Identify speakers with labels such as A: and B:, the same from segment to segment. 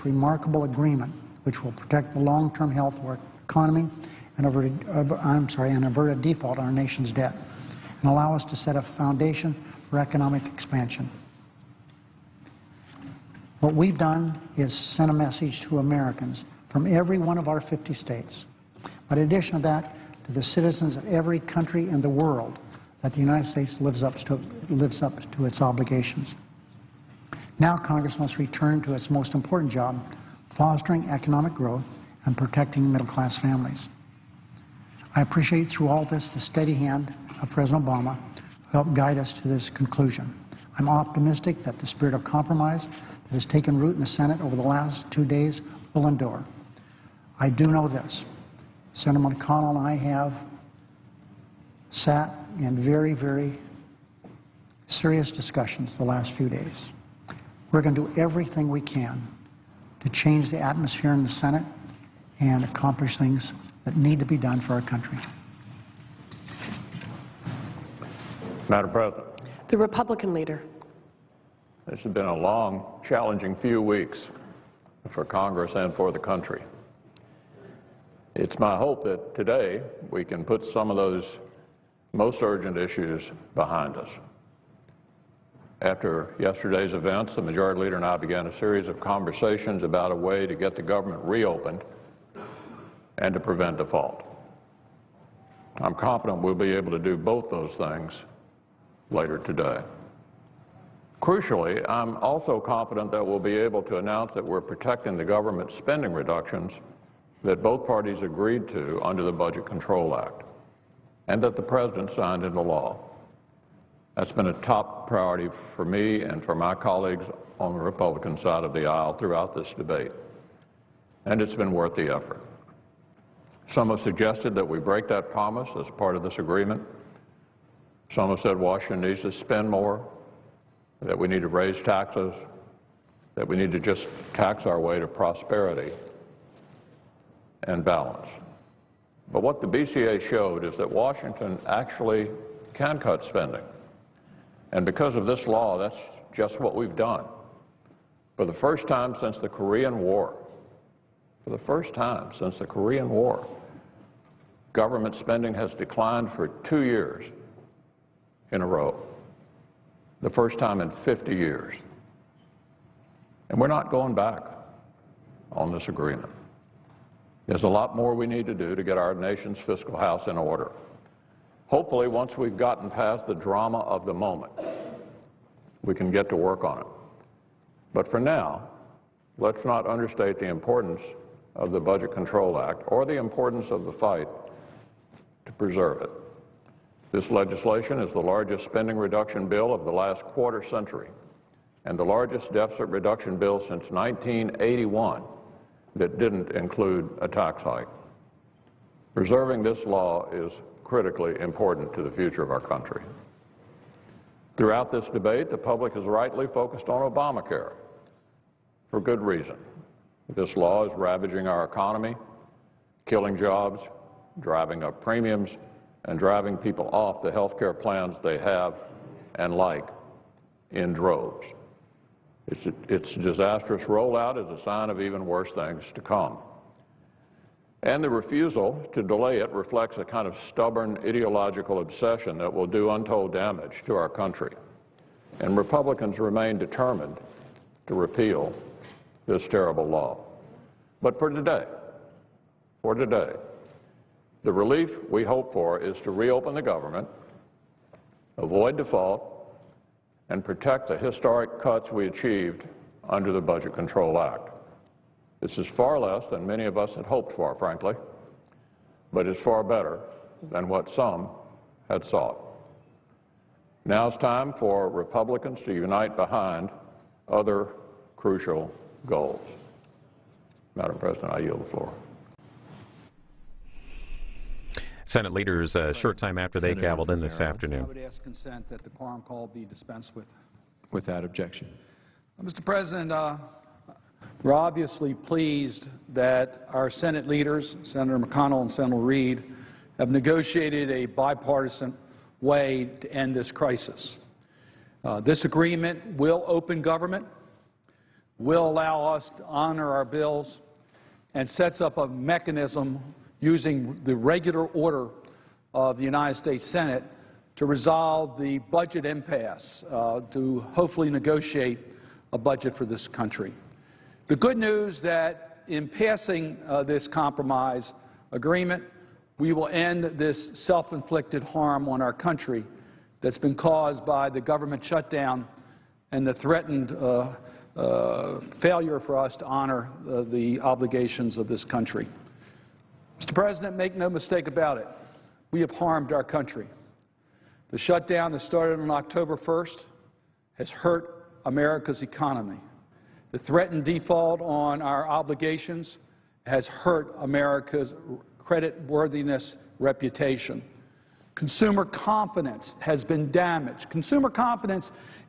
A: remarkable agreement which will protect the long-term health of our economy and avert a default on our nation's debt and allow us to set a foundation for economic expansion. What we've done is send a message to Americans from every one of our 50 states, but in addition to that, to the citizens of every country in the world, that the United States lives up to its obligations. Now Congress must return to its most important job, fostering economic growth and protecting middle-class families. I appreciate through all this the steady hand of President Obama who helped guide us to this conclusion. I'm optimistic that the spirit of compromise that has taken root in the Senate over the last 2 days will endure. I do know this. Senator McConnell and I have sat in very, very serious discussions the last few days. We're going to do everything we can to change the atmosphere in the Senate and accomplish things that need to be done for our country.
B: Madam President.
C: The Republican leader.
B: This has been a long, challenging few weeks for Congress and for the country. It's my hope that today we can put some of those most urgent issues behind us. After yesterday's events, the Majority Leader and I began a series of conversations about a way to get the government reopened and to prevent default. I'm confident we'll be able to do both those things later today. Crucially, I'm also confident that we'll be able to announce that we're protecting the government spending reductions that both parties agreed to under the Budget Control Act and that the President signed into law. That's been a top priority for me and for my colleagues on the Republican side of the aisle throughout this debate, and it's been worth the effort. Some have suggested that we break that promise as part of this agreement. Some have said Washington needs to spend more, that we need to raise taxes, that we need to just tax our way to prosperity and balance. But what the BCA showed is that Washington actually can cut spending. And because of this law, that's just what we've done. For the first time since the Korean War, government spending has declined for 2 years in a row, the first time in 50 years. And we're not going back on this agreement. There's a lot more we need to do to get our nation's fiscal house in order. Hopefully, once we've gotten past the drama of the moment, we can get to work on it. But for now, let's not understate the importance of the Budget Control Act or the importance of the fight to preserve it. This legislation is the largest spending reduction bill of the last quarter century and the largest deficit reduction bill since 1981 that didn't include a tax hike. Preserving this law is critically important to the future of our country. Throughout this debate, the public has rightly focused on Obamacare, for good reason. This law is ravaging our economy, killing jobs, driving up premiums, and driving people off the health care plans they have and like in droves. Its disastrous rollout is a sign of even worse things to come. And the refusal to delay it reflects a kind of stubborn ideological obsession that will do untold damage to our country. And Republicans remain determined to repeal this terrible law. But for today, the relief we hope for is to reopen the government, avoid default, and protect the historic cuts we achieved under the Budget Control Act. This is far less than many of us had hoped for, frankly, but it's far better than what some had sought. Now it's time for Republicans to unite behind other crucial goals. Madam President, I yield the floor.
D: Senate leaders a short time after they gavelled in this afternoon.
E: I would ask consent that the quorum call be dispensed with. Without objection. Mr. President, we're obviously pleased that our Senate leaders, Senator McConnell and Senator Reid, have negotiated a bipartisan way to end this crisis. This agreement will open government, will allow us to honor our bills and sets up a mechanism using the regular order of the United States Senate to resolve the budget impasse, to hopefully negotiate a budget for this country. The good news that in passing this compromise agreement, we will end this self-inflicted harm on our country that's been caused by the government shutdown and the threatened failure for us to honor the obligations of this country. Mr. President, make no mistake about it. We have harmed our country. The shutdown that started on October 1st has hurt America's economy. The threatened default on our obligations has hurt America's creditworthiness reputation. Consumer confidence has been damaged. Consumer confidence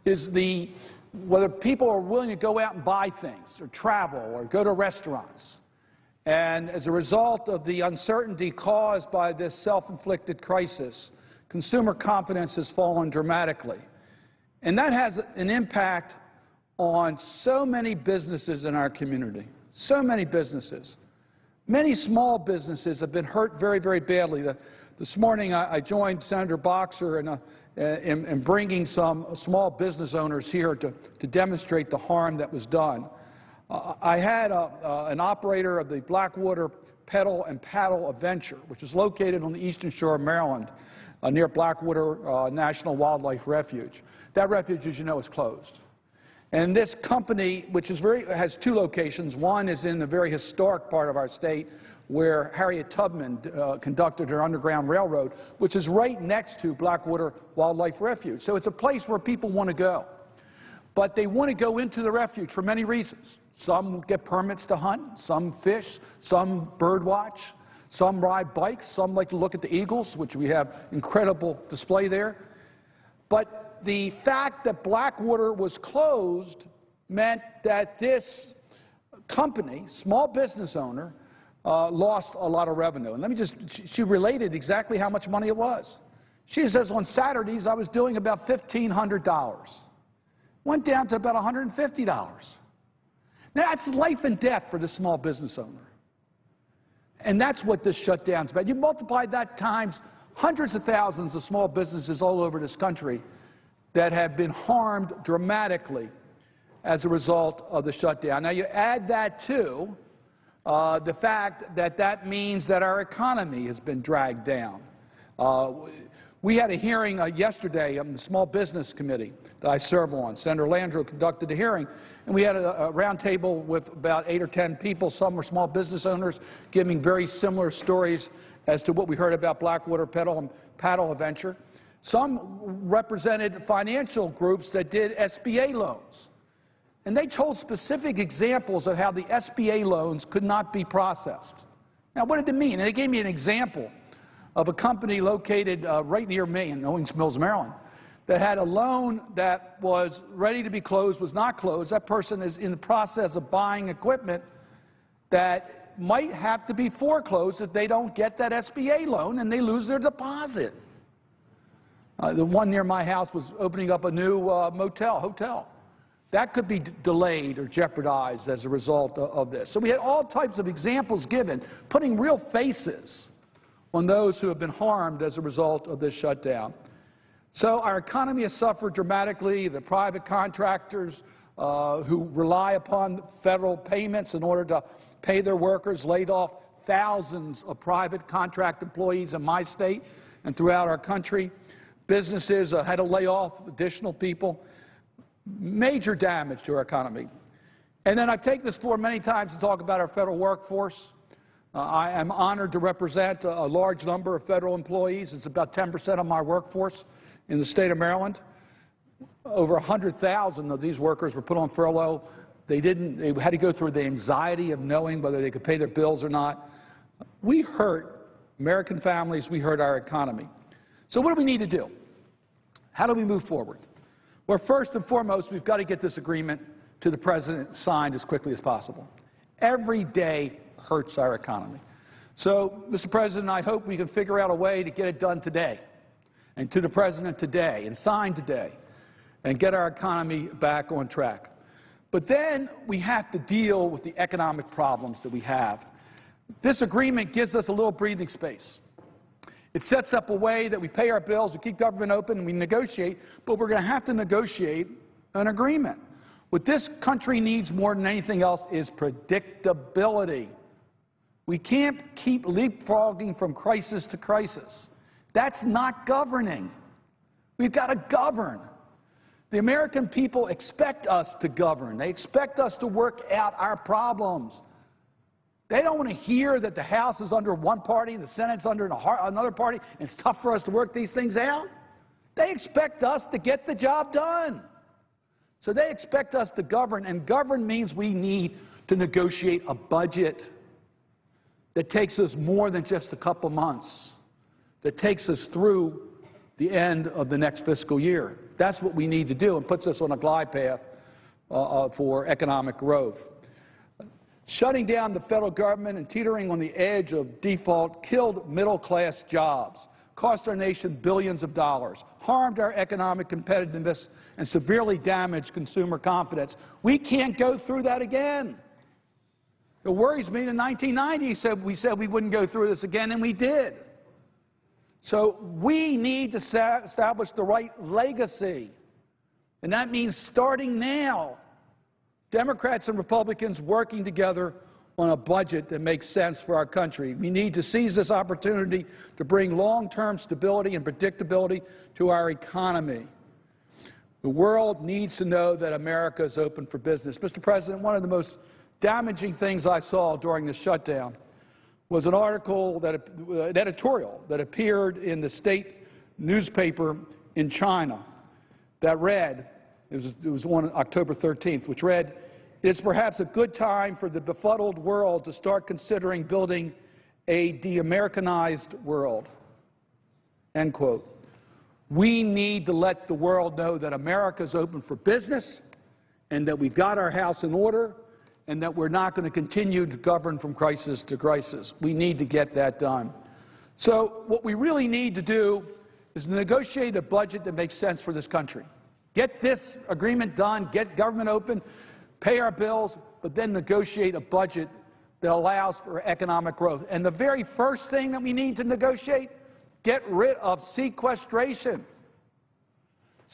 E: is whether people are willing to go out and buy things or travel or go to restaurants. And as a result of the uncertainty caused by this self-inflicted crisis, consumer confidence has fallen dramatically. And that has an impact on so many businesses in our community, so many businesses. Many small businesses have been hurt very, very badly. This morning I joined Senator Boxer in bringing some small business owners here to demonstrate the harm that was done. I had an operator of the Blackwater Pedal and Paddle Adventure, which is located on the eastern shore of Maryland, near Blackwater National Wildlife Refuge. That refuge, as you know, is closed. And this company, which has two locations, one is in the very historic part of our state where Harriet Tubman conducted her Underground Railroad, which is right next to Blackwater Wildlife Refuge. So it's a place where people want to go. But they want to go into the refuge for many reasons. Some get permits to hunt, some fish, some bird watch, some ride bikes, some like to look at the eagles, which we have incredible display there. But the fact that Blackwater was closed meant that this company, small business owner, lost a lot of revenue. And she related exactly how much money it was. She says on Saturdays I was doing about $1,500. Went down to about $150. Now, that's life and death for the small business owner. And that's what this shutdown's about. You multiply that times hundreds of thousands of small businesses all over this country that have been harmed dramatically as a result of the shutdown. Now, you add that to the fact that that means that our economy has been dragged down. We had a hearing yesterday on the Small Business Committee that I serve on. Senator Landrieu conducted a hearing, and we had a round table with about 8 or 10 people. Some were small business owners giving very similar stories as to what we heard about Blackwater Pedal and Paddle Adventure. Some represented financial groups that did SBA loans. And they told specific examples of how the SBA loans could not be processed. Now, what did it mean? And they gave me an example of a company located right near me in Owings Mills, Maryland, that had a loan that was ready to be closed, was not closed. That person is in the process of buying equipment that might have to be foreclosed if they don't get that SBA loan and they lose their deposit. The one near my house was opening up a new hotel. That could be delayed or jeopardized as a result of this. So we had all types of examples given, putting real faces on those who have been harmed as a result of this shutdown. So our economy has suffered dramatically. The private contractors who rely upon federal payments in order to pay their workers laid off thousands of private contract employees in my state and throughout our country. Businesses had to lay off additional people. Major damage to our economy. And then I take this floor many times to talk about our federal workforce. I am honored to represent a large number of federal employees. It's about 10% of my workforce in the state of Maryland. Over 100,000 of these workers were put on furlough. They had to go through the anxiety of knowing whether they could pay their bills or not. We hurt American families. We hurt our economy. So what do we need to do? How do we move forward? Well, first and foremost, we've got to get this agreement to the President signed as quickly as possible. Every day hurts our economy. So, Mr. President, I hope we can figure out a way to get it done today and to the President today and signed today and get our economy back on track. But then we have to deal with the economic problems that we have. This agreement gives us a little breathing space. It sets up a way that we pay our bills, we keep government open, and we negotiate, but we're going to have to negotiate an agreement. What this country needs more than anything else is predictability. We can't keep leapfrogging from crisis to crisis. That's not governing. We've got to govern. The American people expect us to govern. They expect us to work out our problems. They don't want to hear that the House is under one party and the Senate's under another party and it's tough for us to work these things out. They expect us to get the job done. So they expect us to govern, and govern means we need to negotiate a budget that takes us more than just a couple months, that takes us through the end of the next fiscal year. That's what we need to do and puts us on a glide path for economic growth. Shutting down the federal government and teetering on the edge of default killed middle-class jobs, cost our nation billions of dollars, harmed our economic competitiveness, and severely damaged consumer confidence. We can't go through that again. It worries me. In 1990, we said we wouldn't go through this again, and we did. So we need to establish the right legacy, and that means starting now. Democrats and Republicans working together on a budget that makes sense for our country. We need to seize this opportunity to bring long-term stability and predictability to our economy. The world needs to know that America is open for business. Mr. President, one of the most damaging things I saw during the shutdown was an article, an editorial that appeared in the state newspaper in China that read, it was on October 13th, which read, "It's perhaps a good time for the befuddled world to start considering building a de-Americanized world." End quote. We need to let the world know that America is open for business and that we've got our house in order and that we're not going to continue to govern from crisis to crisis. We need to get that done. So what we really need to do is negotiate a budget that makes sense for this country. Get this agreement done, get government open, pay our bills, but then negotiate a budget that allows for economic growth. And the very first thing that we need to negotiate, get rid of sequestration.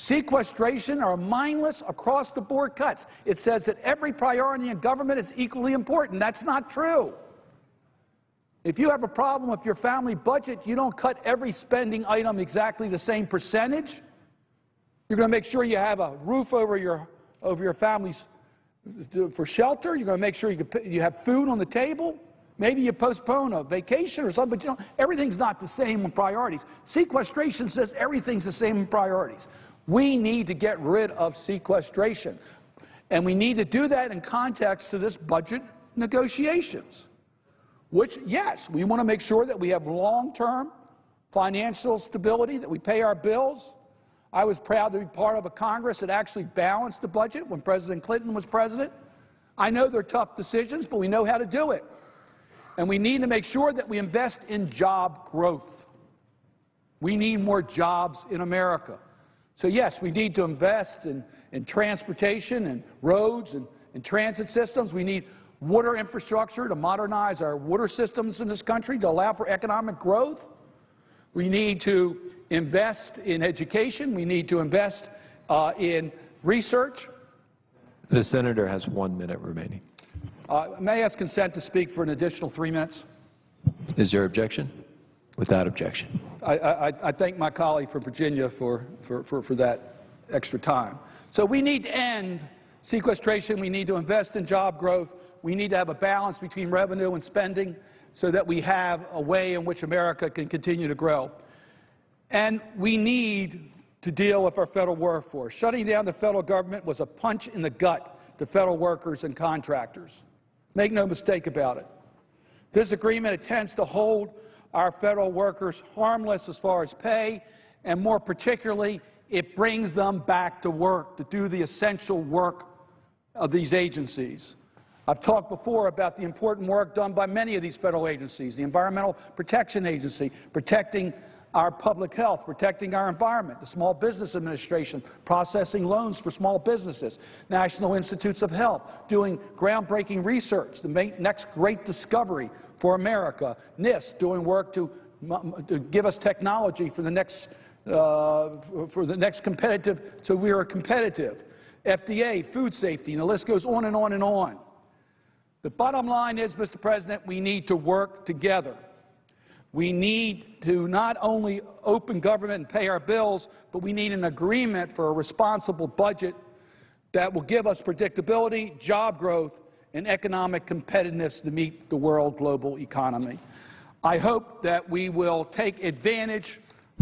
E: Sequestration are mindless, across-the-board cuts. It says that every priority in government is equally important. That's not true. If you have a problem with your family budget, you don't cut every spending item exactly the same percentage. You're going to make sure you have a roof over your family's for shelter. You're going to make sure you have food on the table. Maybe you postpone a vacation or something, but you know, everything's not the same in priorities. Sequestration says everything's the same in priorities. We need to get rid of sequestration. And we need to do that in context to this budget negotiations, which, yes, we want to make sure that we have long-term financial stability, that we pay our bills. I was proud to be part of a Congress that actually balanced the budget when President Clinton was president. I know they're tough decisions, but we know how to do it. And we need to make sure that we invest in job growth. We need more jobs in America. So, yes, we need to invest in transportation and roads and transit systems. We need water infrastructure to modernize our water systems in this country to allow for economic growth. We need to invest in education. We need to invest in research.
C: The senator has 1 minute remaining.
E: May I ask consent to speak for an additional 3 minutes?
C: Is there objection? Without objection.
E: I thank my colleague from Virginia for that extra time. So we need to end sequestration. We need to invest in job growth. We need to have a balance between revenue and spending so that we have a way in which America can continue to grow. And we need to deal with our federal workforce. Shutting down the federal government was a punch in the gut to federal workers and contractors. Make no mistake about it. This agreement intends to hold our federal workers harmless as far as pay, and more particularly, it brings them back to work to do the essential work of these agencies. I've talked before about the important work done by many of these federal agencies, the Environmental Protection Agency, protecting our public health, protecting our environment, the Small Business Administration, processing loans for small businesses, National Institutes of Health, doing groundbreaking research, the next great discovery for America, NIST doing work to give us technology for the next competitive, so we are competitive, FDA, food safety, and the list goes on and on and on. The bottom line is, Mr. President, we need to work together. We need to not only open government and pay our bills, but we need an agreement for a responsible budget that will give us predictability, job growth, and economic competitiveness to meet the world global economy. I hope that we will take advantage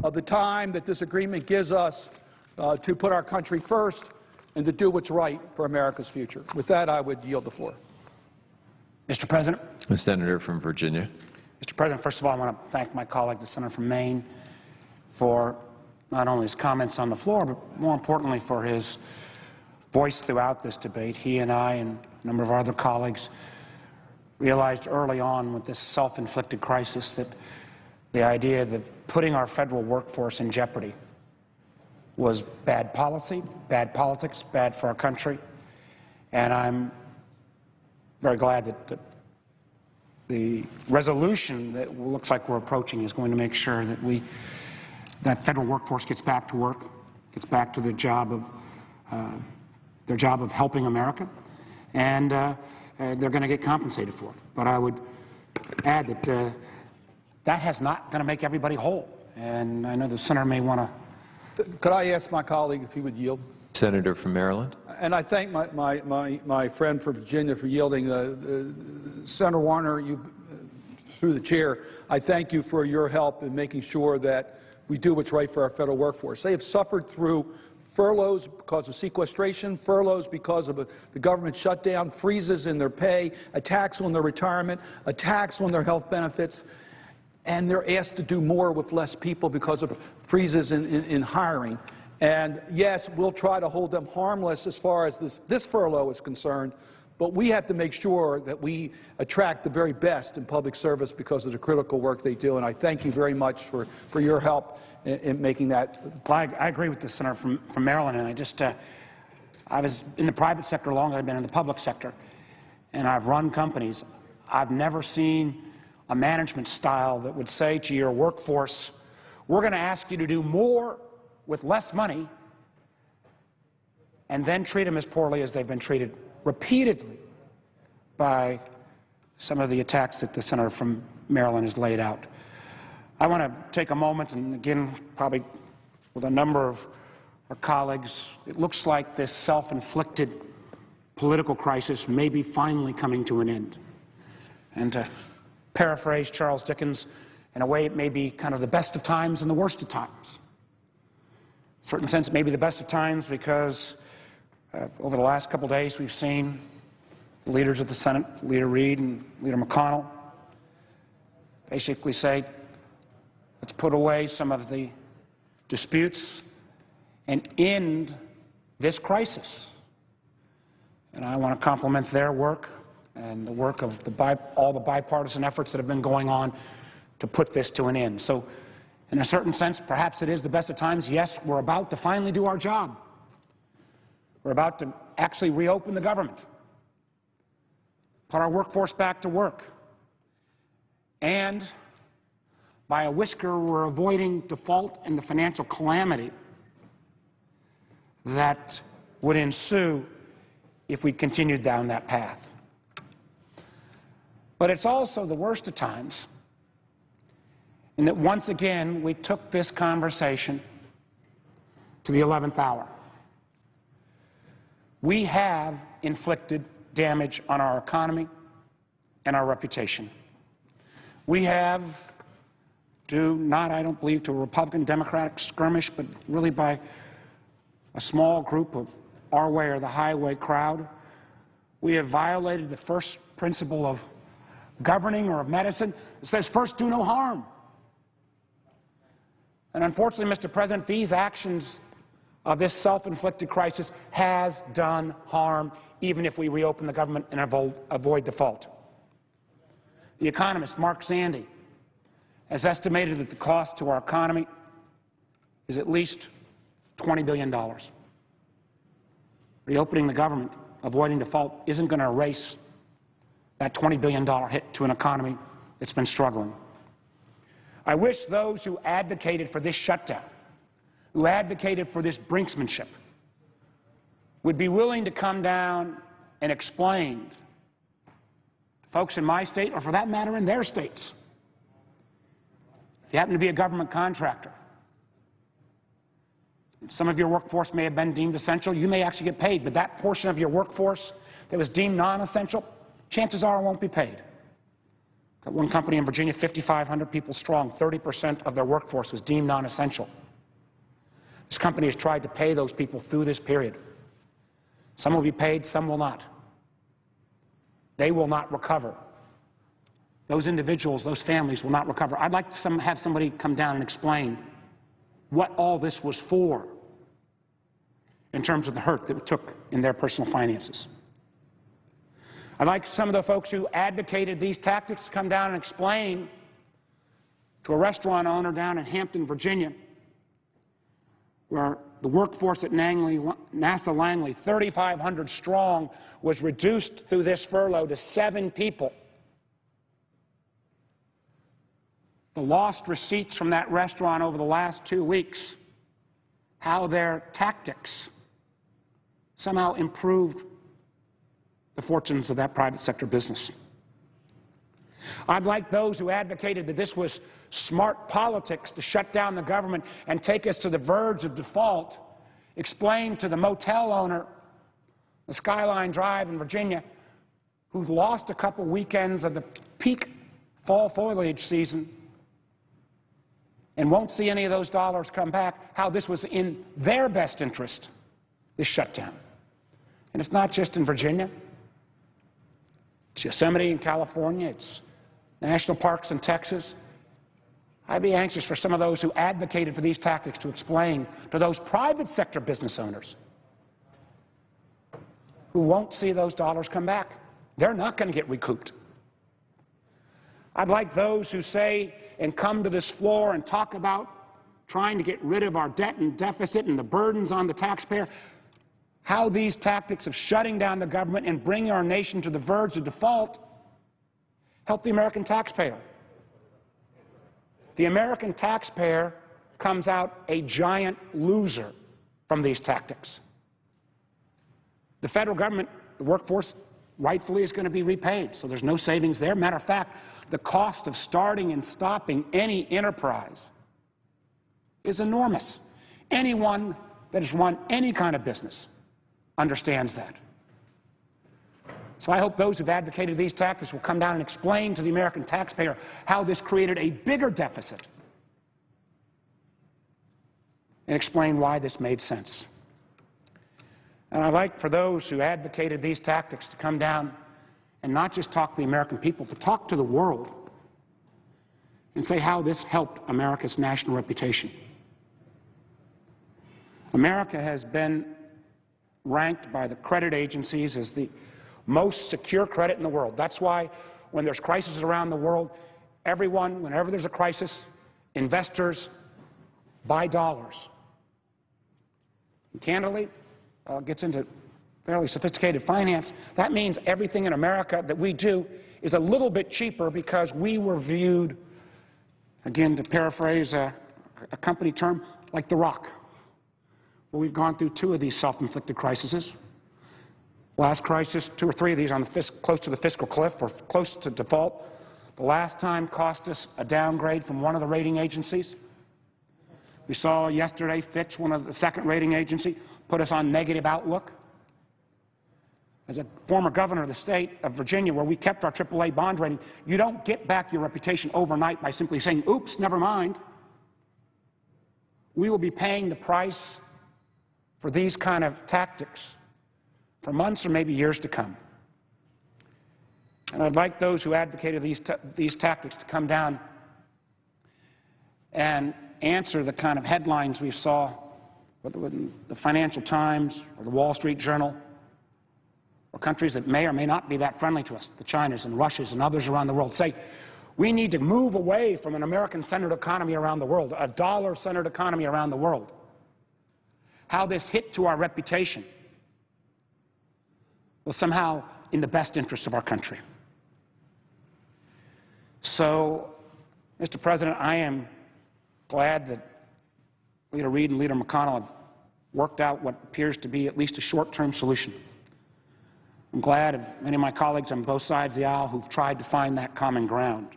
E: of the time that this agreement gives us to put our country first and to do what's right for America's future. With that, I would yield the floor.
F: Mr. President.
C: The senator from Virginia.
F: Mr. President, first of all, I want to thank my colleague, the senator from Maine, for not only his comments on the floor, but more importantly for his voice throughout this debate. He and I and a number of our other colleagues realized early on with this self-inflicted crisis that the idea that putting our federal workforce in jeopardy was bad policy, bad politics, bad for our country. And I'm very glad that the resolution that looks like we're approaching is going to make sure that that federal workforce gets back to work, gets back to their job of helping America, and they're going to get compensated for it. But I would add that that is not going to make everybody whole. And I know the senator may want to.
E: Could I ask my colleague if he would yield?
C: Senator from Maryland.
E: And I thank my friend from Virginia for yielding. Senator Warner, through the chair, I thank you for your help in making sure that we do what's right for our federal workforce. They have suffered through furloughs because of sequestration, furloughs because of the government shutdown, freezes in their pay, attacks on their retirement, attacks on their health benefits, and they're asked to do more with less people because of freezes in hiring. And yes, we'll try to hold them harmless as far as this furlough is concerned, but we have to make sure that we attract the very best in public service because of the critical work they do. And I thank you very much for your help in making that.
F: Well, I agree with the senator from Maryland, and I was in the private sector longer than I've been in the public sector, and I've run companies. I've never seen a management style that would say to your workforce, we're going to ask you to do more with less money, and then treat them as poorly as they've been treated repeatedly by some of the attacks that the senator from Maryland has laid out. I want to take a moment, and again, probably with a number of our colleagues, it looks like this self-inflicted political crisis may be finally coming to an end. And to paraphrase Charles Dickens, in a way it may be kind of the best of times and the worst of times. In a certain sense, maybe the best of times because over the last couple of days we've seen the leaders of the Senate, Leader Reid and Leader McConnell, basically say, let's put away some of the disputes and end this crisis. And I want to compliment their work and the work of all the bipartisan efforts that have been going on to put this to an end. So in a certain sense, perhaps it is the best of times. Yes, we're about to finally do our job. We're about to actually reopen the government, put our workforce back to work. And by a whisker, we're avoiding default and the financial calamity that would ensue if we continued down that path. But it's also the worst of times in that once again we took this conversation to the 11th hour. We have inflicted damage on our economy and our reputation. We have, due not, I don't believe, to a Republican-Democratic skirmish, but really by a small group of our way or the highway crowd, we have violated the first principle of governing or of medicine. It says, first, do no harm. And unfortunately, Mr. President, these actions of this self-inflicted crisis has done harm, even if we reopen the government and avoid default. The economist Mark Zandi has estimated that the cost to our economy is at least $20 billion. Reopening the government, avoiding default, isn't going to erase that $20 billion hit to an economy that's been struggling. I wish those who advocated for this shutdown, who advocated for this brinksmanship, would be willing to come down and explain to folks in my state, or for that matter in their states, if you happen to be a government contractor, some of your workforce may have been deemed essential, you may actually get paid, but that portion of your workforce that was deemed non-essential, chances are it won't be paid. Got one company in Virginia, 5,500 people strong, 30% of their workforce was deemed non-essential. This company has tried to pay those people through this period. Some will be paid, some will not. They will not recover. Those individuals, those families will not recover. I'd like to have somebody come down and explain what all this was for in terms of the hurt that it took in their personal finances. I'd like some of the folks who advocated these tactics to come down and explain to a restaurant owner down in Hampton, Virginia, where the workforce at NASA Langley, 3,500 strong, was reduced through this furlough to 7 people. The lost receipts from that restaurant over the last 2 weeks, how their tactics somehow improved the fortunes of that private sector business. I'd like those who advocated that this was smart politics to shut down the government and take us to the verge of default, explain to the motel owner, the Skyline Drive in Virginia, who's lost a couple weekends of the peak fall foliage season and won't see any of those dollars come back, how this was in their best interest, this shutdown. And it's not just in Virginia. It's Yosemite in California. It's national parks in Texas. I'd be anxious for some of those who advocated for these tactics to explain to those private sector business owners who won't see those dollars come back. They're not going to get recouped. I'd like those who say and come to this floor and talk about trying to get rid of our debt and deficit and the burdens on the taxpayer, how these tactics of shutting down the government and bringing our nation to the verge of default help the American taxpayer. The American taxpayer comes out a giant loser from these tactics. The federal government, the workforce, rightfully is going to be repaid, so there's no savings there. Matter of fact, the cost of starting and stopping any enterprise is enormous. Anyone that has run any kind of business understands that. So I hope those who've advocated these tactics will come down and explain to the American taxpayer how this created a bigger deficit and explain why this made sense. And I'd like for those who advocated these tactics to come down and not just talk to the American people, but talk to the world and say how this helped America's national reputation. America has been ranked by the credit agencies as the most secure credit in the world. That's why when there's crises around the world, everyone, whenever there's a crisis, investors buy dollars. And candidly, gets into fairly sophisticated finance, that means everything in America that we do is a little bit cheaper because we were viewed, again, to paraphrase a company term, like the Rock. Well, we've gone through 2 of these self-inflicted crises. Last crisis, 2 or 3 of these on the close to the fiscal cliff or close to default. The last time cost us a downgrade from one of the rating agencies. We saw yesterday Fitch, one of the second rating agency, put us on negative outlook. As a former governor of the state of Virginia, where we kept our AAA bond rating, you don't get back your reputation overnight by simply saying, oops, never mind. We will be paying the price for these kind of tactics for months or maybe years to come. And I'd like those who advocated these tactics to come down and answer the kind of headlines we saw, whether in the Financial Times or the Wall Street Journal, or countries that may or may not be that friendly to us, the Chinas and Russias and others around the world, say, We need to move away from an American-centered economy around the world, a dollar-centered economy around the world. How this hit to our reputation was somehow in the best interest of our country. So, Mr. President, I am glad that Leader Reid and Leader McConnell have worked out what appears to be at least a short-term solution. I'm glad of many of my colleagues on both sides of the aisle who've tried to find that common ground.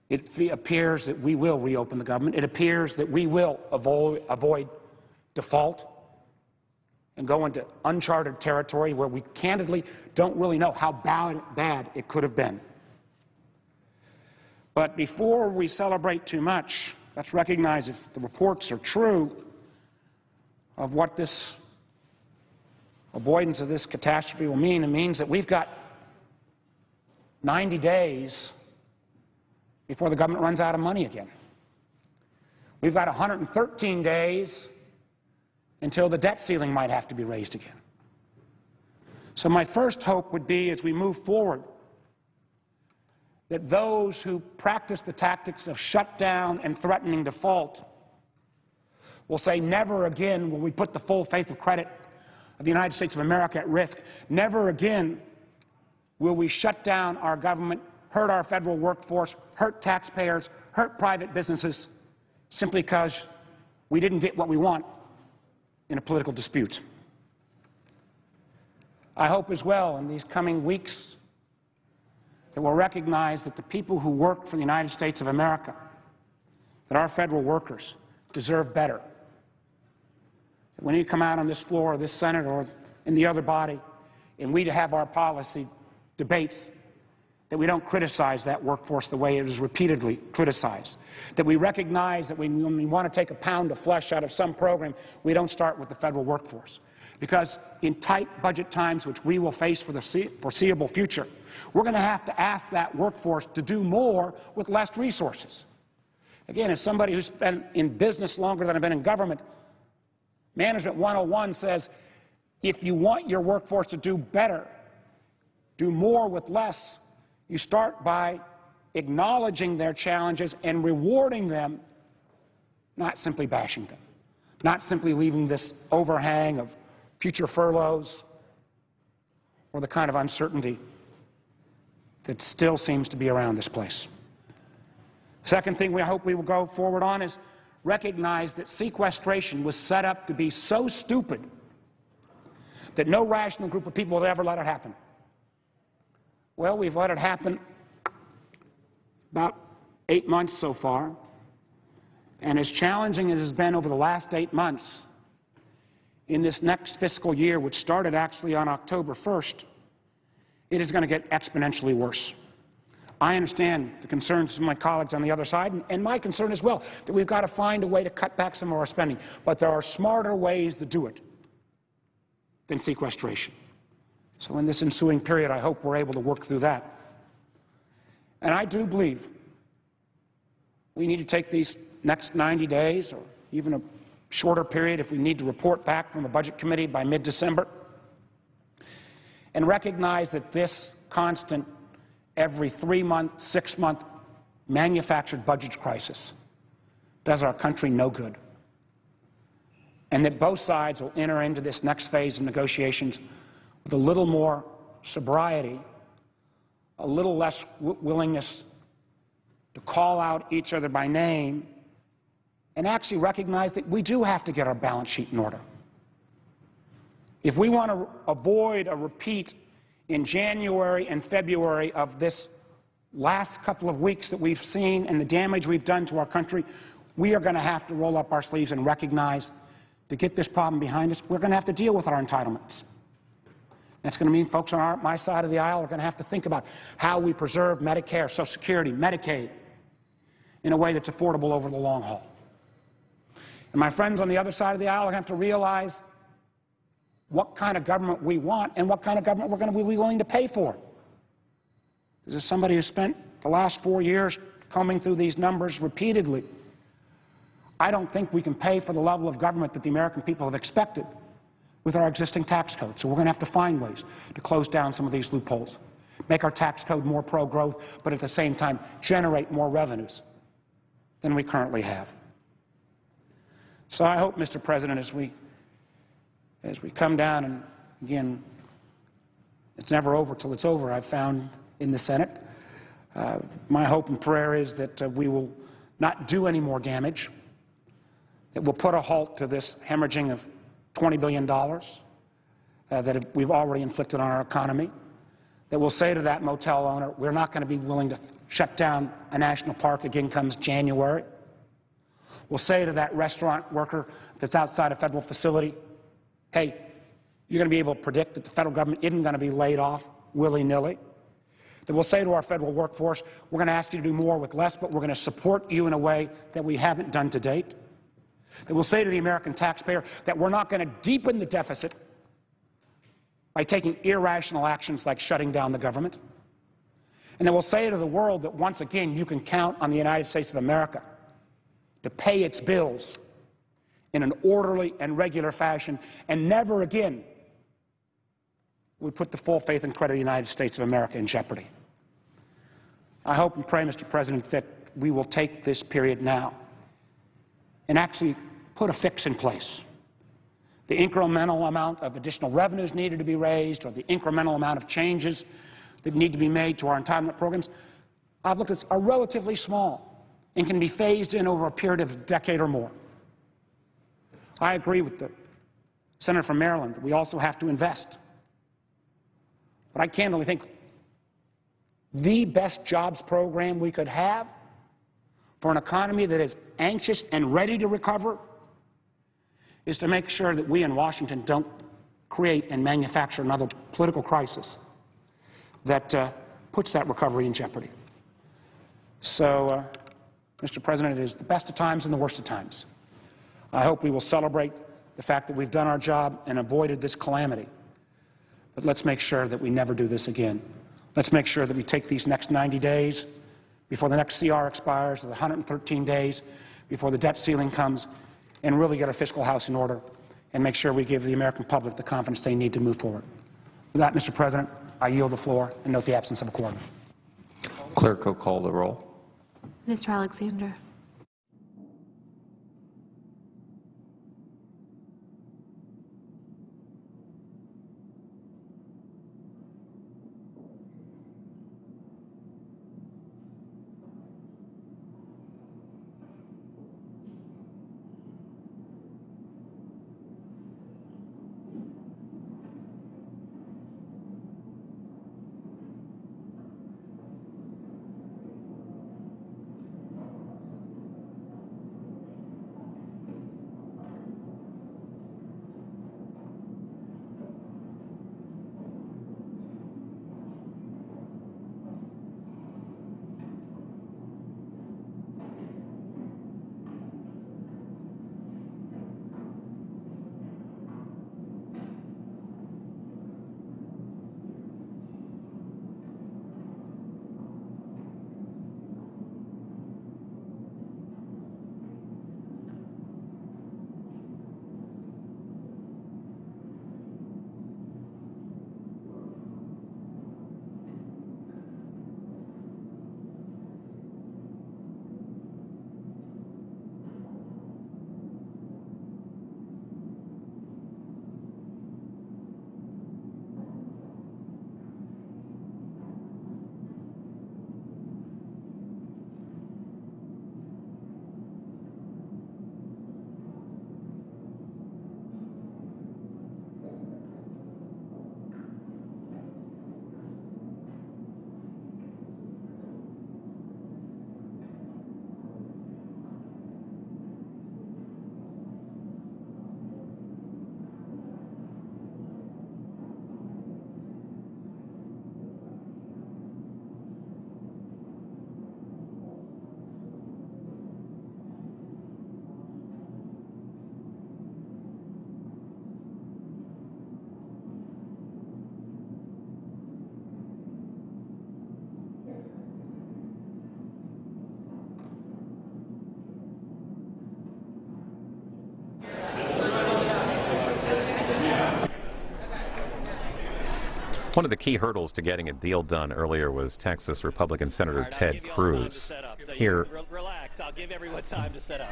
F: It appears that we will reopen the government. It appears that we will avoid default and go into uncharted territory where we candidly don't really know how bad it could have been. But before we celebrate too much, let's recognize, if the reports are true, of what this avoidance of this catastrophe will mean. It means that we've got 90 days before the government runs out of money again. We've got 113 days until the debt ceiling might have to be raised again. So my first hope would be, as we move forward, that those who practice the tactics of shutdown and threatening default will say, never again will we put the full faith of credit of the United States of America at risk. Never again will we shut down our government, hurt our federal workforce, hurt taxpayers, hurt private businesses, simply because we didn't get what we want in a political dispute. I hope as well in these coming weeks that we'll recognize that the people who work for the United States of America, that our federal workers, deserve better. That when you come out on this floor, or this Senate, or in the other body, and we have our policy debates, that we don't criticize that workforce the way it is repeatedly criticized. That we recognize that when we want to take a pound of flesh out of some program, we don't start with the federal workforce. Because in tight budget times, which we will face for the foreseeable future, we're going to have to ask that workforce to do more with less resources. Again, as somebody who's been in business longer than I've been in government, Management 101 says, if you want your workforce to do better, do more with less, you start by acknowledging their challenges and rewarding them, not simply bashing them, not simply leaving this overhang of future furloughs or the kind of uncertainty that still seems to be around this place. Second thing I hope we will go forward on is recognize that sequestration was set up to be so stupid that no rational group of people would ever let it happen. Well, we've let it happen about 8 months so far, and as challenging as it has been over the last 8 months, in this next fiscal year, which started actually on October 1st, it is going to get exponentially worse. I understand the concerns of my colleagues on the other side, and my concern as well, that we've got to find a way to cut back some of our spending. But there are smarter ways to do it than sequestration. So in this ensuing period, I hope we're able to work through that. And I do believe we need to take these next 90 days, or even a shorter period if we need to report back from the Budget Committee by mid-December, and recognize that this constant, every 3-month, 6-month manufactured budget crisis does our country no good. And that both sides will enter into this next phase of negotiations with a little more sobriety, a little less willingness to call out each other by name, and actually recognize that we do have to get our balance sheet in order. If we want to avoid a repeat in January and February of this last couple of weeks that we've seen and the damage we've done to our country, we are going to have to roll up our sleeves and recognize, to get this problem behind us, we're going to have to deal with our entitlements. That's going to mean folks on my side of the aisle are going to have to think about how we preserve Medicare, Social Security, Medicaid in a way that's affordable over the long haul. And my friends on the other side of the aisle are going to have to realize what kind of government we want and what kind of government we're going to be willing to pay for. This is somebody who spent the last 4 years combing through these numbers repeatedly. I don't think we can pay for the level of government that the American people have expected with our existing tax code. So we're going to have to find ways to close down some of these loopholes, make our tax code more pro-growth, but at the same time generate more revenues than we currently have. So I hope, Mr. President, as we come down, and again, it's never over till it's over, I've found in the Senate, my hope and prayer is that we will not do any more damage, that we'll put a halt to this hemorrhaging of $20 billion that we've already inflicted on our economy, that we'll say to that motel owner, we're not going to be willing to shut down a national park again comes January. We'll say to that restaurant worker that's outside a federal facility, hey, you're going to be able to predict that the federal government isn't going to be laid off willy-nilly. That we'll say to our federal workforce, we're going to ask you to do more with less, but we're going to support you in a way that we haven't done to date. That we'll say to the American taxpayer that we're not going to deepen the deficit by taking irrational actions like shutting down the government. And then we'll say to the world that once again you can count on the United States of America to pay its bills in an orderly and regular fashion, and never again we put the full faith and credit of the United States of America in jeopardy. I hope and pray, Mr. President, that we will take this period now and actually put a fix in place. The incremental amount of additional revenues needed to be raised, or the incremental amount of changes that need to be made to our entitlement programs, I've looked at, are relatively small and can be phased in over a period of a decade or more. I agree with the Senator from Maryland that we also have to invest. But I candidly think the best jobs program we could have for an economy that is anxious and ready to recover is to make sure that we in Washington don't create and manufacture another political crisis that puts that recovery in jeopardy. So, Mr. President, it is the best of times and the worst of times. I hope we will celebrate the fact that we've done our job and avoided this calamity. But let's make sure that we never do this again. Let's make sure that we take these next 90 days before the next CR expires, or the 113 days before the debt ceiling comes, and really get our fiscal house in order and make sure we give the American public the confidence they need to move forward. With that, Mr. President, I yield the floor and note the absence of a quorum.
C: Clerk will call the roll.
G: Mr. Alexander.
D: One of the key hurdles to getting a deal done earlier was Texas Republican Senator Ted Cruz. Here,
H: relax. I'll give everyone time to set up.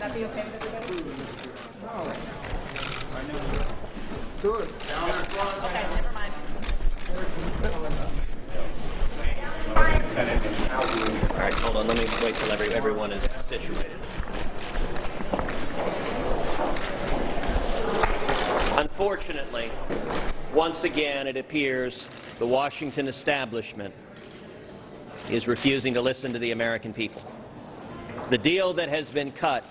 I: That be okay with everybody?
E: Good.
I: Okay, never mind.
H: All right, hold on. Let me wait till everyone is situated. Unfortunately, once again, it appears the Washington establishment is refusing to listen to the American people. The deal that has been cut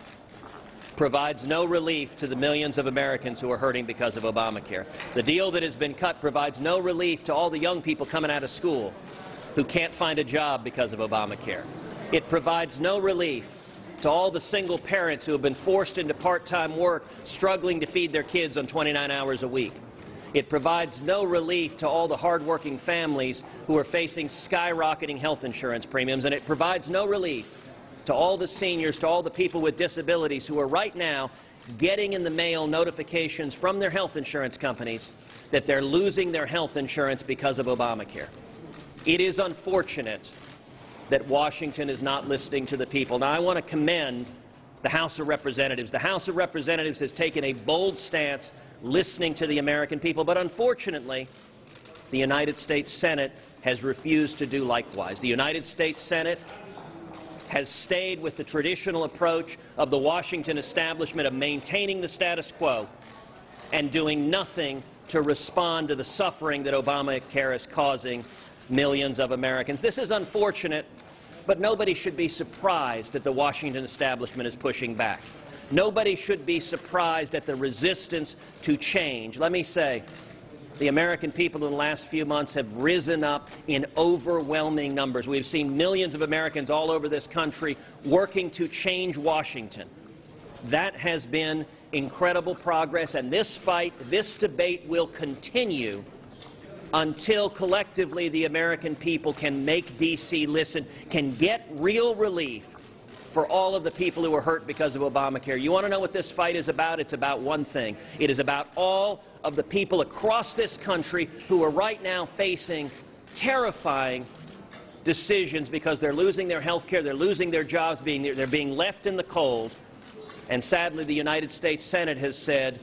H: provides no relief to the millions of Americans who are hurting because of Obamacare. The deal that has been cut provides no relief to all the young people coming out of school who can't find a job because of Obamacare. It provides no relief to all the single parents who have been forced into part-time work, struggling to feed their kids on 29 hours a week. It provides no relief to all the hard-working families who are facing skyrocketing health insurance premiums, and it provides no relief to all the seniors, to all the people with disabilities who are right now getting in the mail notifications from their health insurance companies that they're losing their health insurance because of Obamacare. It is unfortunate that Washington is not listening to the people. Now, I want to commend the House of Representatives. The House of Representatives has taken a bold stance listening to the American people, but unfortunately, the United States Senate has refused to do likewise. The United States Senate has stayed with the traditional approach of the Washington establishment of maintaining the status quo and doing nothing to respond to the suffering that Obamacare is causing millions of Americans. This is unfortunate, but nobody should be surprised that the Washington establishment is pushing back. Nobody should be surprised at the resistance to change. Let me say, the American people in the last few months have risen up in overwhelming numbers. We've seen millions of Americans all over this country working to change Washington. That has been incredible progress, and this fight, this debate will continue until collectively the American people can make D.C. listen, can get real relief for all of the people who are hurt because of Obamacare. You want to know what this fight is about? It's about one thing. It is about all of the people across this country who are right now facing terrifying decisions because they're losing their health care, they're losing their jobs, they're being left in the cold. And sadly, the United States Senate has said,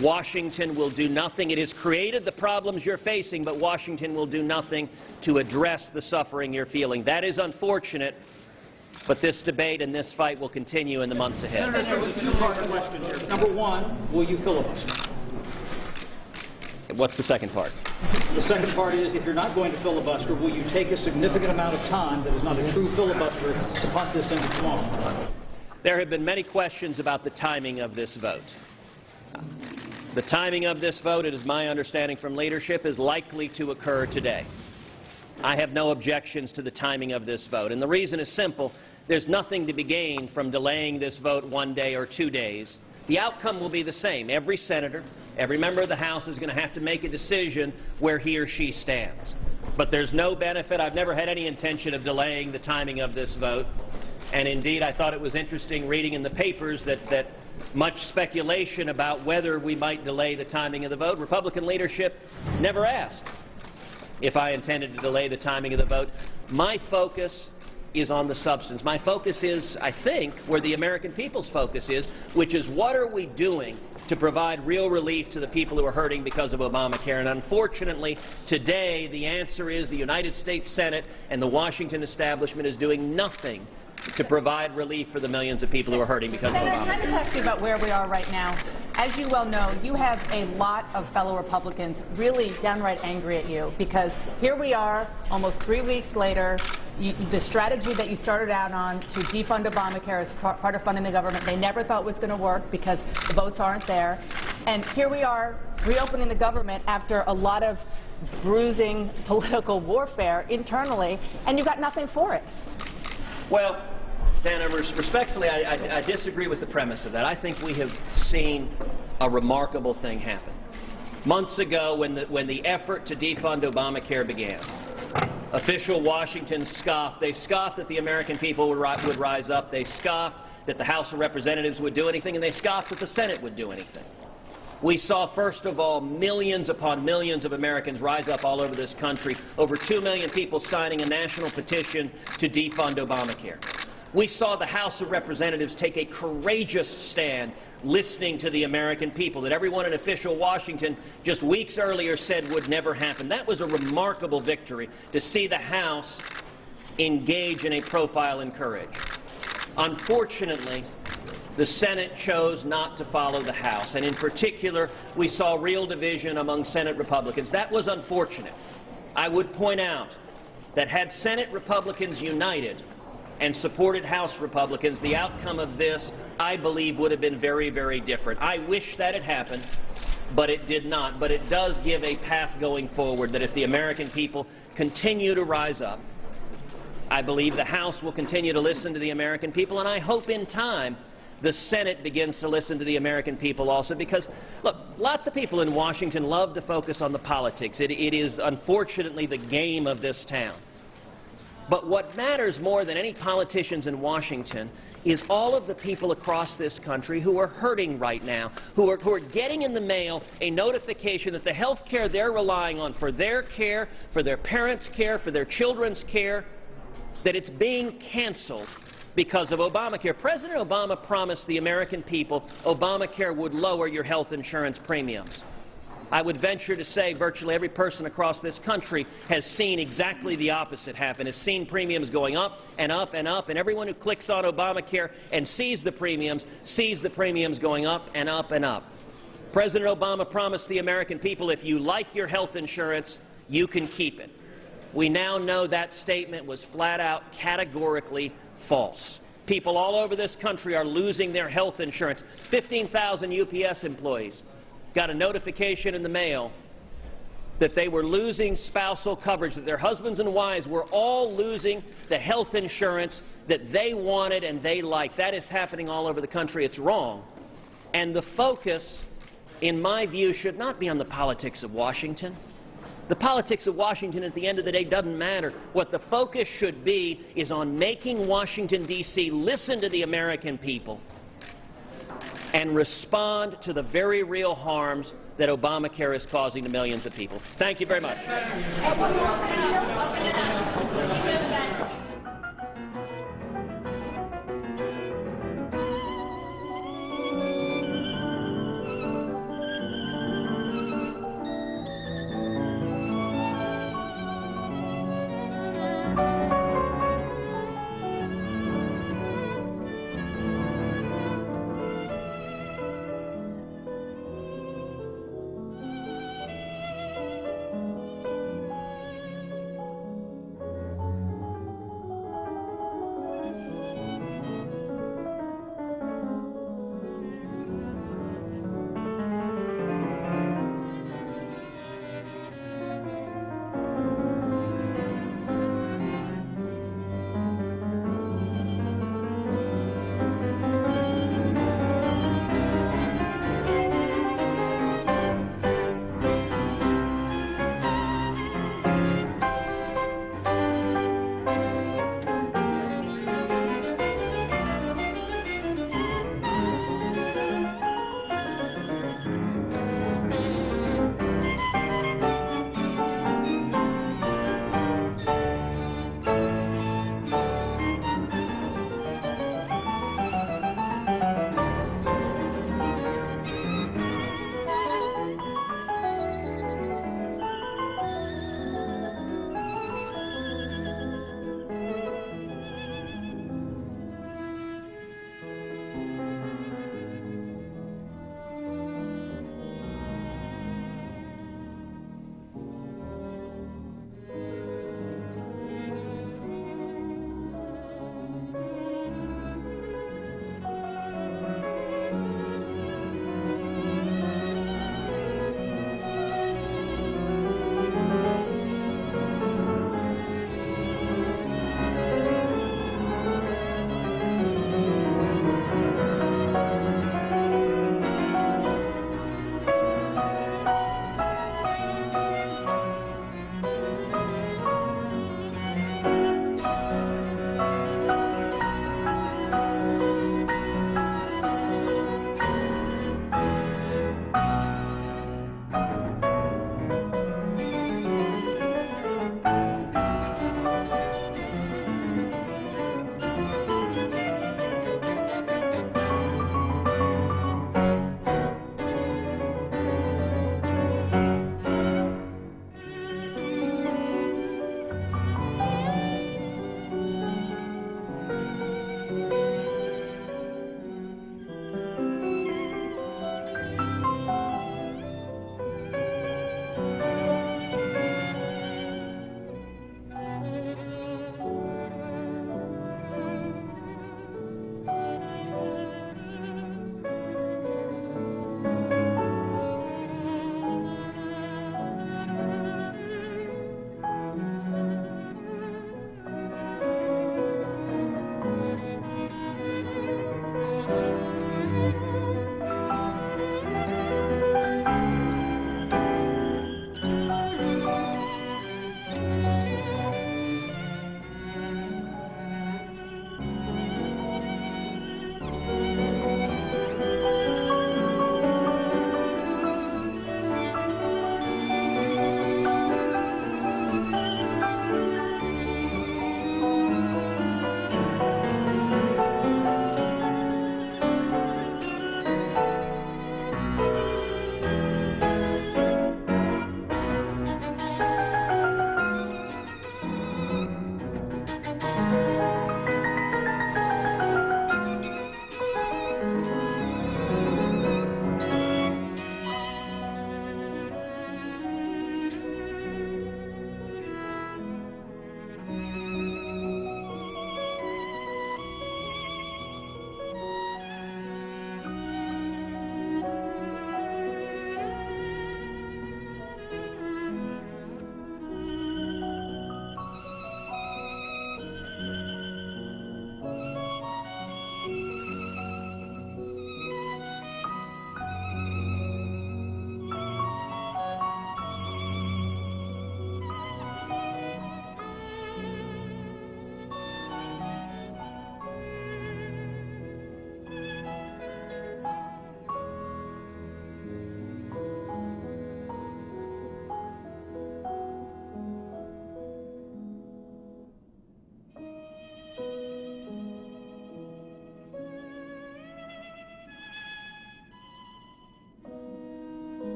H: Washington will do nothing. It has created the problems you're facing, but Washington will do nothing to address the suffering you're feeling. That is unfortunate, but this debate and this fight will continue in the months ahead.
J: Senator, there's a two-part question here. Number one, will you filibuster?
H: What's the second part?
J: The second part is, if you're not going to filibuster, will you take a significant amount of time that is not a true filibuster to punt this into tomorrow?
H: There have been many questions about the timing of this vote. The timing of this vote, it is my understanding from leadership, is likely to occur today. I have no objections to the timing of this vote, and the reason is simple. There's nothing to be gained from delaying this vote 1 day or 2 days. The outcome will be the same. Every senator, every member of the House is going to have to make a decision where he or she stands. But there's no benefit. I've never had any intention of delaying the timing of this vote. And indeed, I thought it was interesting reading in the papers that much speculation about whether we might delay the timing of the vote. Republican leadership never asked if I intended to delay the timing of the vote. My focus is on the substance. My focus is, I think, where the American people's focus is, which is what are we doing to provide real relief to the people who are hurting because of Obamacare. And unfortunately, today, the answer is the United States Senate and the Washington establishment is doing nothing to provide relief for the millions of people who are hurting because of Obamacare.
I: Can I ask you about where we are right now? As you well know, you have a lot of fellow Republicans really downright angry at you because here we are, almost 3 weeks later, the strategy that you started out on to defund Obamacare as part of funding the government, they never thought was going to work because the votes aren't there. And here we are reopening the government after a lot of bruising political warfare internally, and you got nothing for it.
H: Well, Dana, respectfully, I disagree with the premise of that. I think we have seen a remarkable thing happen. Months ago, when the effort to defund Obamacare began, official Washington scoffed. They scoffed that the American people would rise up. They scoffed that the House of Representatives would do anything, and they scoffed that the Senate would do anything. We saw, first of all, millions upon millions of Americans rise up all over this country, over 2 million people signing a national petition to defund Obamacare. We saw the House of Representatives take a courageous stand listening to the American people that everyone in official Washington just weeks earlier said would never happen. That was a remarkable victory to see the House engage in a profile in courage. Unfortunately, the Senate chose not to follow the House, and in particular, we saw real division among Senate Republicans. That was unfortunate. I would point out that had Senate Republicans united and supported House Republicans, the outcome of this, I believe, would have been very, very different. I wish that had happened, but it did not. But it does give a path going forward that if the American people continue to rise up, I believe the House will continue to listen to the American people, and I hope in time the Senate begins to listen to the American people also, because, look, lots of people in Washington love to focus on the politics. It is, unfortunately, the game of this town. But what matters more than any politicians in Washington is all of the people across this country who are hurting right now, who are getting in the mail a notification that the health care they're relying on for their care, for their parents' care, for their children's care, that it's being canceled because of Obamacare. President Obama promised the American people Obamacare would lower your health insurance premiums. I would venture to say virtually every person across this country has seen exactly the opposite happen, has seen premiums going up and up and up, and everyone who clicks on Obamacare and sees the premiums going up and up and up. President Obama promised the American people, if you like your health insurance, you can keep it. We now know that statement was flat out, categorically false. People all over this country are losing their health insurance. 15,000 UPS employees got a notification in the mail that they were losing spousal coverage, that their husbands and wives were all losing the health insurance that they wanted and they liked. That is happening all over the country. It's wrong. And the focus, in my view, should not be on the politics of Washington. The politics of Washington at the end of the day doesn't matter. What the focus should be is on making Washington, D.C. listen to the American people and respond to the very real harms that Obamacare is causing to millions of people. Thank you very much.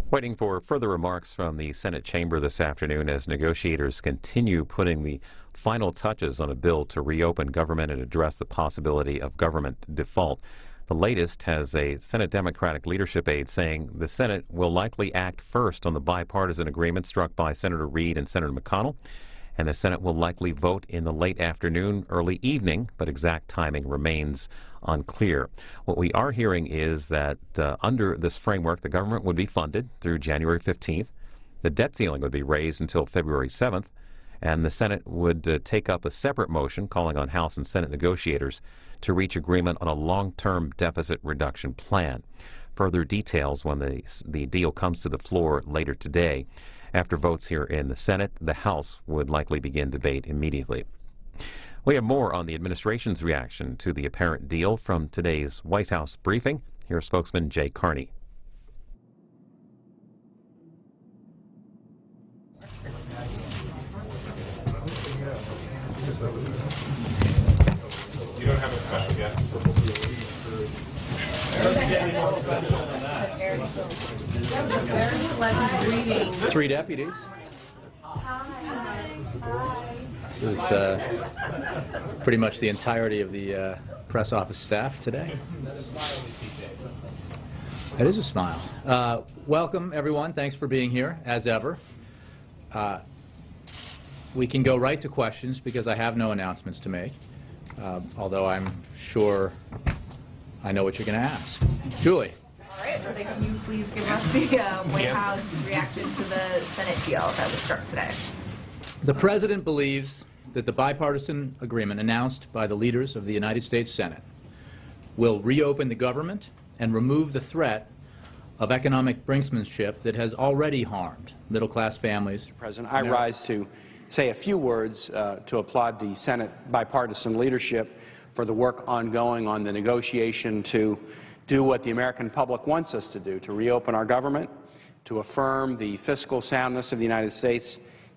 D: Waiting for further remarks from the Senate chamber this afternoon as negotiators continue putting the final touches on a bill to reopen government and address the possibility of government default. The latest has a Senate Democratic leadership aide saying the Senate will likely act first on the bipartisan agreement struck by Senator Reid and Senator McConnell, and the Senate will likely vote in the late afternoon, early evening, but exact timing remains unclear. What we are hearing is that under this framework, the government would be funded through January 15th. The debt ceiling would be raised until February 7th, and the Senate would take up a separate motion calling on House and Senate negotiators to reach agreement on a long-term deficit reduction plan. Further details when the deal comes to the floor later today. After votes here in the Senate, the House would likely begin debate immediately. We have more on the administration's reaction to the apparent deal from today's White House briefing. Here's spokesman Jay Carney.
K: You don't have a special guest for
L: Three deputies. This is pretty much the entirety of the press office staff today. It is a smile. Welcome, everyone. Thanks for being here, as ever. We can go right to questions because I have no announcements to make, although I'm sure I know what you're going to ask. Julie.
M: All right, so can you please give us the White House reaction to the Senate deal that was struck today?
L: The President believes that the bipartisan agreement announced by the leaders of the United States Senate will reopen the government and remove the threat of economic brinksmanship that has already harmed middle-class families.
F: Mr. President, I rise to say a few words to applaud the Senate bipartisan leadership for the work ongoing on the negotiation to do what the American public wants us to do, to reopen our government, to affirm the fiscal soundness of the United States,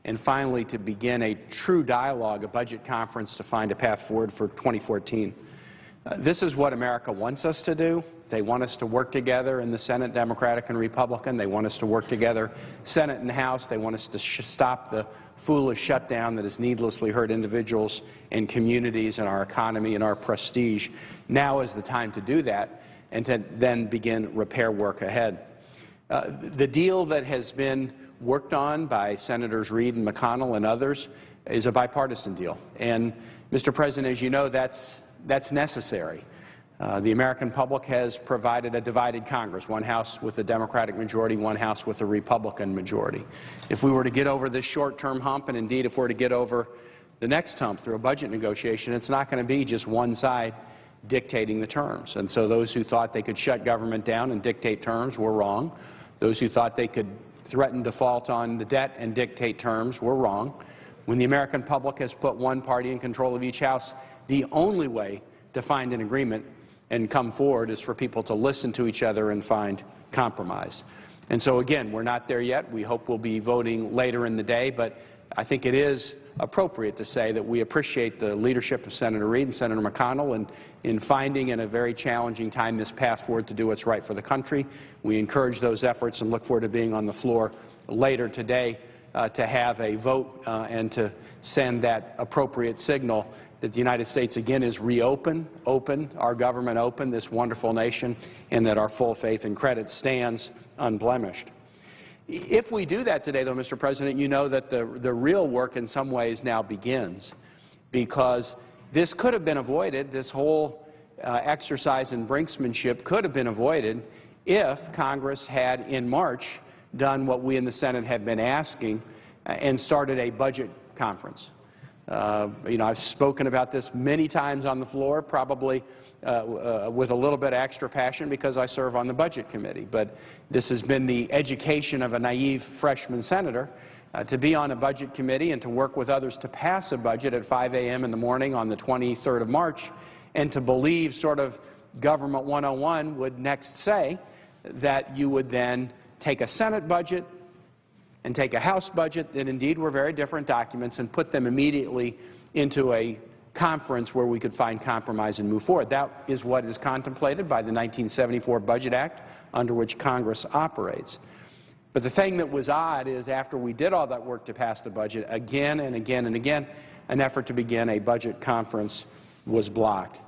F: and finally to begin a true dialogue, a budget conference to find a path forward for 2014. This is what America wants us to do. They want us to work together in the Senate, Democratic and Republican. They want us to work together, Senate and House. They want us to stop the foolish shutdown that has needlessly hurt individuals and communities and our economy and our prestige. Now is the time to do that and to then begin repair work ahead. The deal that has been worked on by Senators Reid and McConnell and others is a bipartisan deal. And, Mr. President, as you know, that's necessary. The American public has provided a divided Congress, one House with a Democratic majority, one House with a Republican majority. If we were to get over this short-term hump, and indeed if we're to get over the next hump through a budget negotiation, it's not going to be just one side dictating the terms. And so those who thought they could shut government down and dictate terms were wrong. Those who thought they could threaten default on the debt and dictate terms were wrong. When the American public has put one party in control of each House, the only way to find an agreement and come forward is for people to listen to each other and find compromise. And so, again, we're not there yet. We hope we'll be voting later in the day, but I think it is appropriate to say that we appreciate the leadership of Senator Reid and Senator McConnell in finding in a very challenging time this path forward to do what's right for the country. We encourage those efforts and look forward to being on the floor later today to have a vote and to send that appropriate signal that the United States again is open, our government open, this wonderful nation, and that our full faith and credit stands unblemished. If we do that today, though, Mr. President, you know that the real work in some ways now begins, because this could have been avoided, this whole exercise in brinksmanship could have been avoided if Congress had in March done what we in the Senate had been asking and started a budget conference. You know, I've spoken about this many times on the floor, probably with a little bit of extra passion because I serve on the Budget Committee. But this has been the education of a naive freshman senator to be on a Budget Committee and to work with others to pass a budget at 5 a.m. in the morning on the 23rd of March and to believe sort of Government 101 would next say that you would then take a Senate budget and take a House budget that indeed were very different documents and put them immediately into a conference where we could find compromise and move forward. That is what is contemplated by the 1974 Budget Act under which Congress operates. But the thing that was odd is after we did all that work to pass the budget, again and again and again, an effort to begin a budget conference was blocked.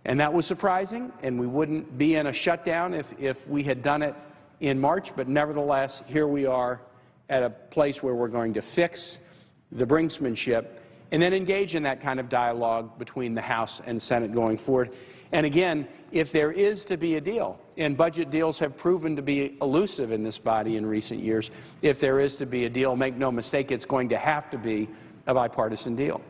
F: And that was surprising, and we wouldn't be in a shutdown if we had done it in March, but nevertheless, here we are at a place where we're going to fix the brinksmanship and then engage in that kind of dialogue between the House and Senate going forward. And again, if there is to be a deal, and budget deals have proven to be elusive in this body in recent years, if there is to be a deal, make no mistake, it's going to have to be a bipartisan deal.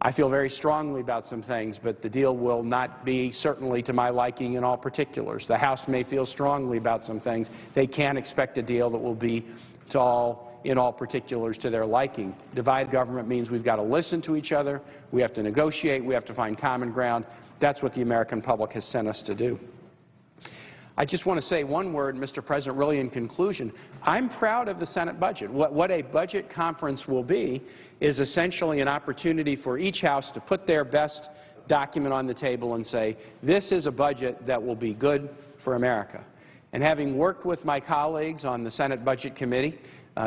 F: I feel very strongly about some things, but the deal will not be certainly to my liking in all particulars. The House may feel strongly about some things. They can't expect a deal that will be in all particulars to their liking. Divided government means we've got to listen to each other, we have to negotiate, we have to find common ground. That's what the American public has sent us to do. I just want to say one word, Mr. President, really in conclusion. I'm proud of the Senate budget. What a budget conference will be is essentially an opportunity for each House to put their best document on the table and say, this is a budget that will be good for America. And having worked with my colleagues on the Senate Budget Committee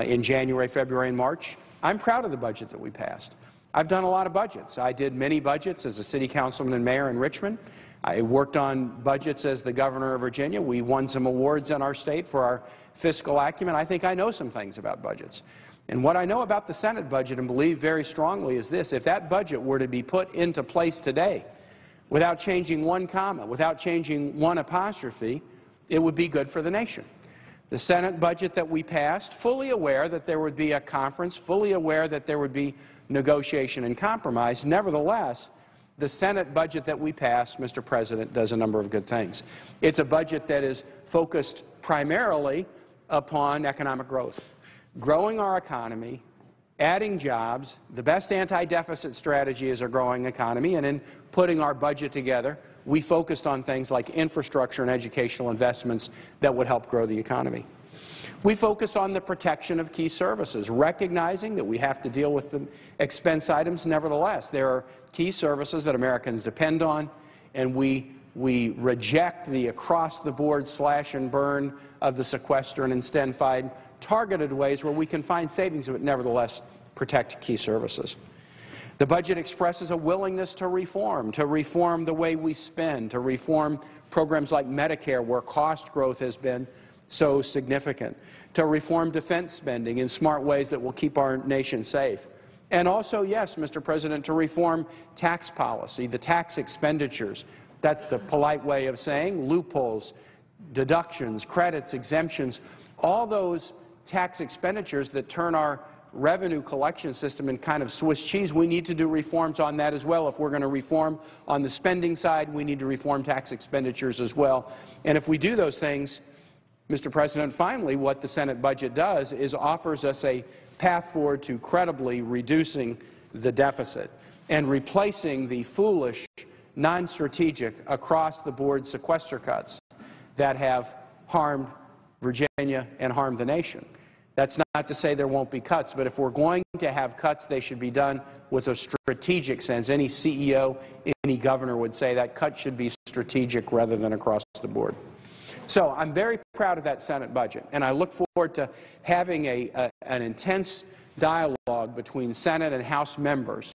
F: in January, February, and March, I'm proud of the budget that we passed. I've done a lot of budgets. I did many budgets as a city councilman and mayor in Richmond. I worked on budgets as the governor of Virginia. We won some awards in our state for our fiscal acumen. I think I know some things about budgets. And what I know about the Senate budget and believe very strongly is this: if that budget were to be put into place today without changing one comma, without changing one apostrophe, it would be good for the nation. The Senate budget that we passed, fully aware that there would be a conference, fully aware that there would be negotiation and compromise, nevertheless, the Senate budget that we passed, Mr. President, does a number of good things. It's a budget that is focused primarily upon economic growth, growing our economy, adding jobs. The best anti-deficit strategy is a growing economy, and in putting our budget together, we focused on things like infrastructure and educational investments that would help grow the economy. We focus on the protection of key services, recognizing that we have to deal with the expense items. Nevertheless, there are key services that Americans depend on, and we reject the across-the-board slash and burn of the sequester and instead find targeted ways where we can find savings but nevertheless protect key services. The budget expresses a willingness to reform the way we spend, to reform programs like Medicare where cost growth has been so significant, to reform defense spending in smart ways that will keep our nation safe. And also, yes, Mr. President, to reform tax policy, the tax expenditures. That's the polite way of saying loopholes, deductions, credits, exemptions, all those tax expenditures that turn our revenue collection system in kind of Swiss cheese. We need to do reforms on that as well. If we're going to reform on the spending side, we need to reform tax expenditures as well. And if we do those things, Mr. President, finally, what the Senate budget does is offers us a path forward to credibly reducing the deficit and replacing the foolish, non-strategic, across-the-board sequester cuts that have harmed Virginia and harmed the nation. That's not to say there won't be cuts, but if we're going to have cuts, they should be done with a strategic sense. Any CEO, any governor would say that cut should be strategic rather than across the board. So I'm very proud of that Senate budget, and I look forward to having an intense dialogue between Senate and House members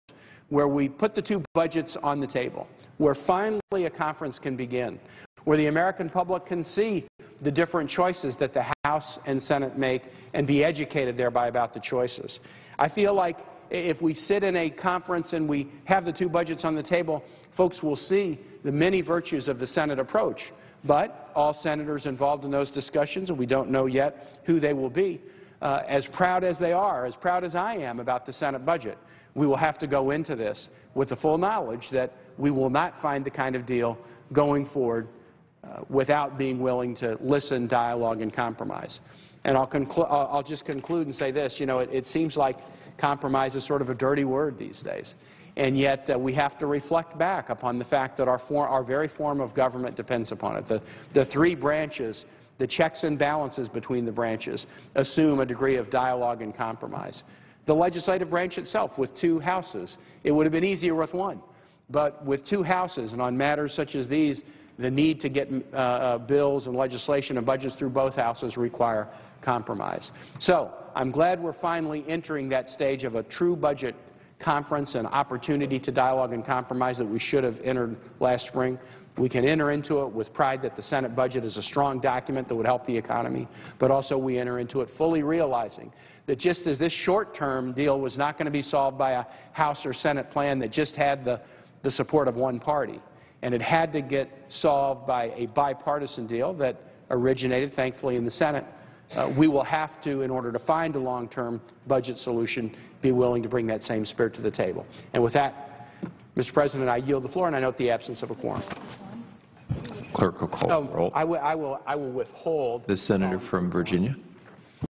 F: where we put the two budgets on the table, where finally a conference can begin, where the American public can see the different choices that the House and Senate make and be educated thereby about the choices. I feel like if we sit in a conference and we have the two budgets on the table, folks will see the many virtues of the Senate approach. But all senators involved in those discussions, and we don't know yet who they will be, as proud as they are, as proud as I am about the Senate budget, we will have to go into this with the full knowledge that we will not find the kind of deal going forward without being willing to listen, dialogue, and compromise. And I'll just conclude and say this. You know, it seems like compromise is sort of a dirty word these days. And yet we have to reflect back upon the fact that our very form of government depends upon it. The three branches, the checks and balances between the branches, assume a degree of dialogue and compromise. The legislative branch itself, with two houses, it would have been easier with one. But with two houses, and on matters such as these, the need to get bills and legislation and budgets through both houses require compromise. So I'm glad we're finally entering that stage of a true budget conference and opportunity to dialogue and compromise that we should have entered last spring. We can enter into it with pride that the Senate budget is a strong document that would help the economy, but also we enter into it fully realizing that just as this short-term deal was not going to be solved by a House or Senate plan that just had the support of one party, and it had to get solved by a bipartisan deal that originated, thankfully, in the Senate, we will have to, in order to find a long-term budget solution, be willing to bring that same spirit to the table. And with that, Mr. President, I yield the floor, and I note the absence of a quorum.
C: Clerk will call the roll.
F: I will withhold.
C: The senator from Virginia.